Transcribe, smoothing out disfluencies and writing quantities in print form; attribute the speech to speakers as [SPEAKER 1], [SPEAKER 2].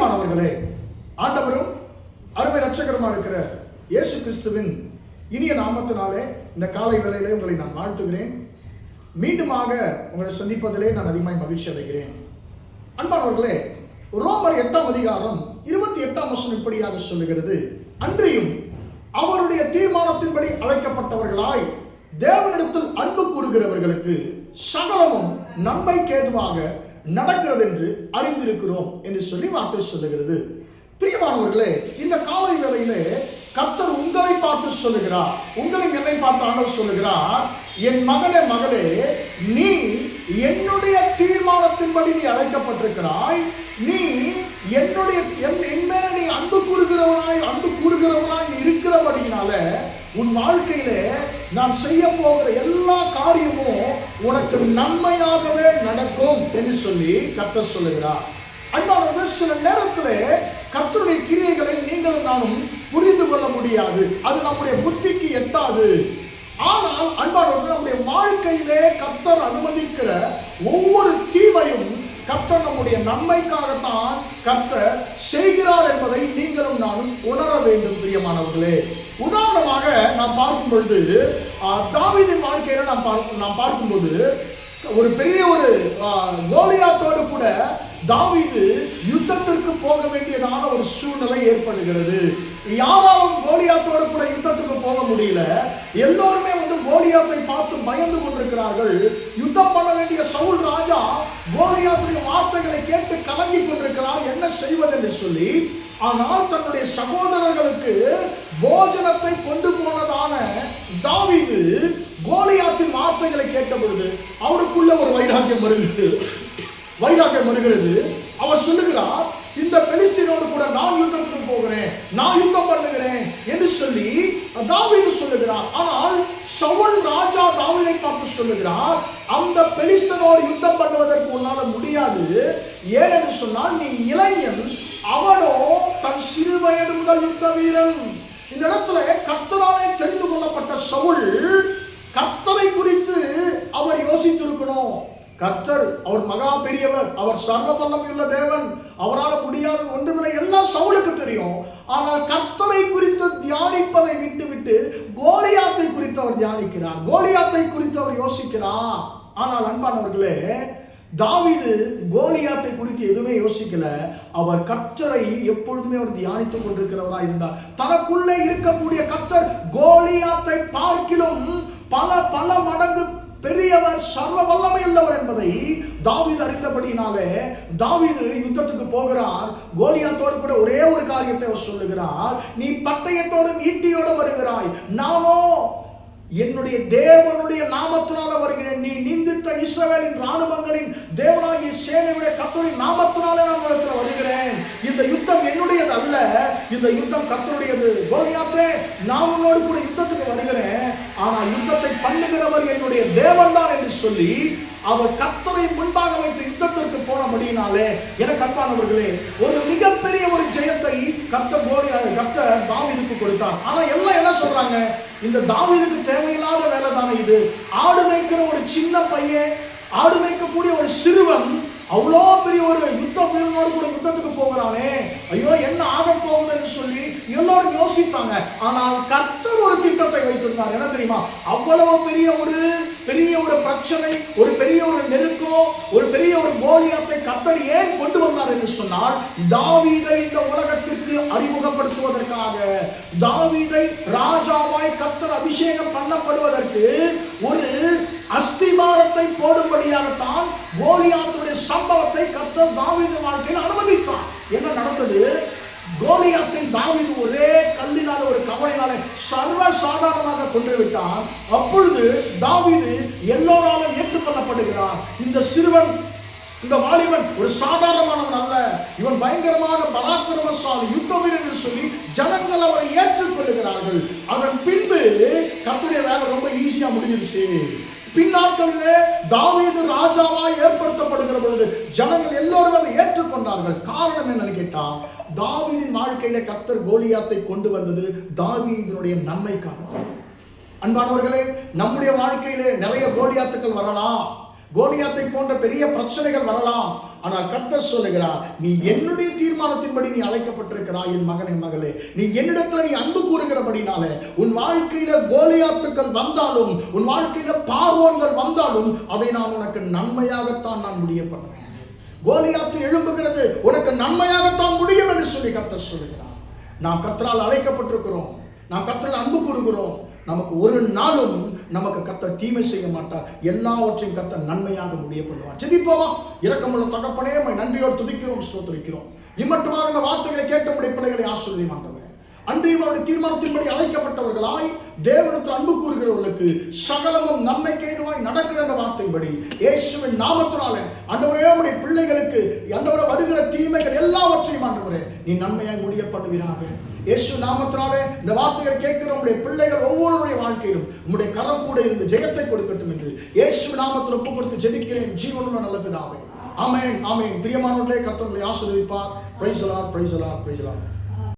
[SPEAKER 1] பிரியமானவர்களே, ஆண்டவரும் அருமை ரட்சகருமா இருக்கிற இயேசு கிறிஸ்துவின் இனிய நாமத்தினாலே இந்த காலை வேளையிலே உங்களை நான் வாழ்த்துகிறேன். மீண்டுமாக உங்களை சந்திப்பதிலே நான் அதிகமாக மகிழ்ச்சி அடைகிறேன். அன்பானவர்களே, ரோமர் 8ஆம் அதிகாரம் 28ஆம் வசனம் இப்படியாக சொல்லுகிறது, அன்றியும் அவருடைய தீர்மானத்தின்படி அழைக்கப்பட்டவர்களாய் தேவனிடத்தில் அன்பு கூறுகிறவர்களுக்கு சகலமும் நன்மைக்கு ஏதுவாக நடக்கிறது என்று அறிந்திருக்கிறோம் என்று சொல்லி வார்த்தை சொல்லுகிறது. பிரியமானவர்களே, இந்த காலை வேளையிலே கர்த்தர் உங்களை பார்த்து சொல்லுகிறார், உங்களை என்னை பார்த்து ஆண்டவர் சொல்லுகிறார், என் மகனே மகளே, நீ என்னுடைய தீர்மானத்தின்படி நீ அழைக்கப்பட்டிருக்கிறாய். நீ என்னுடைய என் மேல நீ அன்பு கூறுகிறவனாய் இருக்கிறபடினால உன் வாழ்க்கையிலே நான் செய்ய போகிற எல்லா காரியமும் உனக்கு நன்மையாகவே நடக்கும் என்று சொல்லி கர்த்தர் சொல்லுகிறார். அன்பானவர்களே, சில நேரத்திலே கர்த்தருடைய கிரியைகளை நீங்களும் நானும் புரிந்து கொள்ள முடியாது, அது நம்முடைய புத்திக்கு எட்டாது. ஆனால் அன்பானவர்களே, நம்முடைய வாழ்க்கையிலே கர்த்தர் அனுமதிக்கிற ஒவ்வொரு தீமையும் கர்த்தர் நம்முடைய நன்மைக்காகத்தான் கர்த்தர் செய்கிறார் என்பதை நீங்களும் நானும் உணர வேண்டும். பிரியமானவர்களே, உதாரணமாக நாம் பார்க்கும் பொழுது தாவீதின் வாழ்க்கையில நாம் பார்க்கும்போது ஒரு பெரிய ஒரு கோலியாத்தோடு கூட தாவீது யுத்தத்திற்கு போக வேண்டியதான ஒரு சூழ்நிலை ஏற்படுகிறது. யாராலும் கோலியாத்தோடு கூட யுத்தத்துக்கு போக முடியல. எல்லோருமே கோலியாத்தை பார்த்து பயந்து கொண்டிருக்கிறார்கள். யுத்தம் பண்ண வேண்டிய சவுல் ராஜா கோலியாத்துடைய வார்த்தைகளை கேட்டு கலங்கி கொண்டிருக்கிறார், என்ன செய்வது என்று சொல்லி. ஆனால் தன்னுடைய சகோதரர்களுக்கு போஜனத்தை கொண்டு போனதான தாவீது கோலியாத்தின் வார்த்தைகளை கேட்ட பொழுது அவருக்குள்ள ஒரு வைராக்கியம் வருகிறது. அவர் சொல்லுகிறார், இந்த பெலிஸ்தீனோடு கூட நான் யுத்தத்துக்கு போகிறேன், நான் யுத்தம் பண்ணுகிறேன் என்று சொல்லி தாவீது சொல்லுகிறார். ஆனால் சவுல் ராஜா தாவீதை பார்த்து சொல்லுகிறார், அந்த பெலிஸ்தீனோடு யுத்தம் பண்ணுவதற்கு உன்னால முடியாது. ஏனென்று சொன்னால் நீ இளைஞன், அவனோ தன் சிறு வயது முதல் யுத்த வீரன். இந்த இடத்துல கர்த்தராலே தெரிந்து கொள்ளப்பட்ட சவுல் கர்த்தரை குறித்து அவர் யோசித்திருக்கணும். கர்த்தர் அவர் மகா பெரியவர், அவர் சர்வ வல்லமையுள்ள தேவன், அவரால் முடியாதது ஒன்றுமில்லை, எல்லாம் சவுலுக்கு தெரியும். ஆனால் கர்த்தரை குறித்து தியானிப்பதை விட்டுவிட்டு கோலியாத்தை குறித்து அவர் தியானிக்கிறார், கோலியாத்தை குறித்து அவர் யோசிக்கிறார். ஆனால் அன்பானவர்களே, தாவீது கோலியாத்தை குறித்து எதுவுமே யோசிக்கல. அவர் கர்த்தரை எப்பொழுதுமே அவர் தியானித்துக் கொண்டிருக்கிறவராக இருந்தார். தனக்குள்ளே இருக்கக்கூடிய கர்த்தர் கோலியாத்தை பார்க்கிலும் பல மடங்கு பெரியவர், சர்வ வல்லமை உள்ளவர் என்பதை தாவீது அறிந்தபடினாலே தாவீது யுத்தத்துக்கு போகிறார். கோலியாத்தோடு கூட ஒரே ஒரு காரியத்தை அவர் சொல்லுகிறார், நீ பட்டயத்தோடும் ஈட்டியோடும் வருகிறாய், நானோ என்னுடைய தேவனுடைய நாமத்தினால வருகிறேன். நீ நிந்தித்த இஸ்ரவேலின் ராணுவங்களின் தேவனாகிய சேனையுடைய கர்த்தரின் நாமத்தினாலே நான் இடத்துல வருகிறேன். இந்த யுத்தம் என்னுடையது அல்ல, இந்த யுத்தம் கர்த்தருடையது. கோலியாத்தே, நான் உன்னோடு கூட யுத்தத்துக்கு வருகிறேன், ஆனால் யுத்தத்தை பண்ணுகிறவர் என்னுடைய தேவன் தான் என்று சொல்லி அவர் கர்த்தரை முன்பாக வைத்து யுத்தத்திற்கு போனபடியினாலே எனக்கு அன்பானவர்களே, ஒரு மிகப்பெரிய ஒரு ஜெயத்தை கர்த்தர் தாவீதுக்கு கொடுத்தார். ஆனா எல்லாம் என்ன சொல்றாங்க, இந்த தாவீதுக்கு தேவையில்லாத வேலை தானே இது. ஆடு மேய்க்கிற ஒரு சின்ன பையன், ஆடு மேய்க்கக்கூடிய ஒரு சிறுவன் அவ்வளோ பெரிய ஒரு யுத்த வீரனோடு கூட யுத்தத்துக்கு போகிறானே, ஐயோ என்ன ஆக போகுது என்று சொல்லி எல்லாரும் யோசித்தாங்க. ஆனால் கர்த்தர் ஒரு திட்டத்தை வைத்திருந்தார். என்ன தெரியுமா, அவ்வளவு பெரிய ஒரு பிரச்சனை, ஒரு பெரிய ஒரு நெருக்கம், ஒரு பெரிய ஒரு கோலியாத்தை கர்த்தர் ஏன் கொண்டு வந்தார் என்று சொன்னால், தாவீதை இந்த உலகத்திற்கு அறிமுகப்படுத்துவதற்காக, தாவீதை ராஜாவாய் கர்த்தர் அபிஷேகம் பண்ணப்படுவதற்கு ஒரு அஸ்திபாரத்தை போடும்படியாகத்தான் கோலியாத்துடைய சம்பவத்தை கர்த்தர் தாவீது வாழ்க்கையில் அனுமதித்தார். என்ன நடந்தது, கோலியாத்தை தாவீது ஒரே கல்லினால ஒரு கவலையினால சர்வ சாதாரணமாக கொண்டு விட்டார். அப்பொழுது தாவீது எல்லோராலும் ஏற்றுக்கொள்ளப்படுகிறார். இந்த சிறுவன், இந்த வாலிபன் ஒரு சாதாரணமானவன் அல்ல, இவன் பயங்கரமான பராக்கிரமசாலி, யுத்த வீரன் என்று சொல்லி ஜனங்கள் அவரை ஏற்றுக்கொள்ளுகிறார்கள். அதன் பின்பு கர்த்தருடைய வேலை ரொம்ப ஈஸியா முடிஞ்சிருச்சு. பின்னாட்களிலே தாவீது ராஜாவாய் ஏற்படுத்தப்படுகிற பொழுது ஜனங்கள் எல்லோரும் அதை ஏற்றுக்கொண்டார்கள். காரணம் என்னன்னு கேட்டா, தாவீதின் வாழ்க்கையில கர்த்தர் கோலியாத்தை கொண்டு வந்தது தாவீதினுடைய நன்மைக்காக. அன்பானவர்களே, நம்முடைய வாழ்க்கையிலே நிறைய கோலியாத்துக்கள் வரலாம். கோலியாத்தை போன்ற பெரிய பிரச்சனைகள் வரலாம். ஆனால் கர்த்தர் சொல்லுகிறார், நீ என்னுடைய தீர்மானத்தின்படி நீ அழைக்கப்பட்டிருக்கிறாய் என் மகனே மகளே. நீ என்னிடத்துல நீ அன்பு கூறுகிறபடினாலே உன் வாழ்க்கையில கோலியாத்துக்கள் வந்தாலும், உன் வாழ்க்கையில பார்வோன்கள் வந்தாலும் அதை நான் உனக்கு நன்மையாகத்தான் நான் முடிய பண்ணுவேன். கோலியாத்து எழும்புகிறது உனக்கு நன்மையாகத்தான் முடியும் என்று சொல்லி கர்த்தர் சொல்லுகிறார். நாம் கர்த்தரால் அழைக்கப்பட்டிருக்கிறோம், நாம் கர்த்தரால் அன்பு கூறுகிறோம். நமக்கு ஒரு நாளும் நமக்கு கர்த்தர் தீமை செய்ய மாட்டார். எல்லாவற்றையும் கர்த்தர் நன்மையாக முடிய பண்ணுவார். ஜெபிப்போமா? இரக்கமுள்ள தகப்பனே, உம்மை நன்றியோடு துதிக்கிறோம், ஸ்தோத்திரிக்கிறோம். இம்மட்டுமாக இந்த வார்த்தைகளை கேட்ட உம்முடைய பிள்ளைகளை ஆசீர்வதியும் ஆண்டவரே. அன்றையும் அவருடைய தீர்மானத்தின்படி அழைக்கப்பட்டவர்களாய் தேவனிடத்தில் அன்பு கூறுகிறவர்களுக்கு சகலமும் நன்மைக்கு ஏதுவாய் நடக்கிற அந்த வார்த்தையின்படி இயேசுவின் நாமத்தினாலே ஆண்டவரே, உம்முடைய பிள்ளைகளுக்கு ஆண்டவரே வருகிற தீமைகள் எல்லாவற்றையும் ஆண்டவரே நீ நன்மையாய் முடிய பண்ணுவீராக. இயேசு நாமத்தினாலே இந்த வார்த்தைகளை கேட்கிற உம்முடைய பிள்ளைகள் ஒவ்வொருடைய வாழ்க்கையிலும் உம்முடைய கரம் கூட இருந்து ஜெயத்தை கொடுக்கட்டும் என்று இயேசு நாமத்தில் ஒப்பு கொடுத்து ஜெபிக்கிறேன் ஜீவனுள்ள நல்ல பிதாவே. ஆமென், ஆமென். பிரியமானவர்களே, கர்த்தர் உங்களை ஆசீர்வதிப்பார். Praise the Lord, praise the Lord, praise the Lord.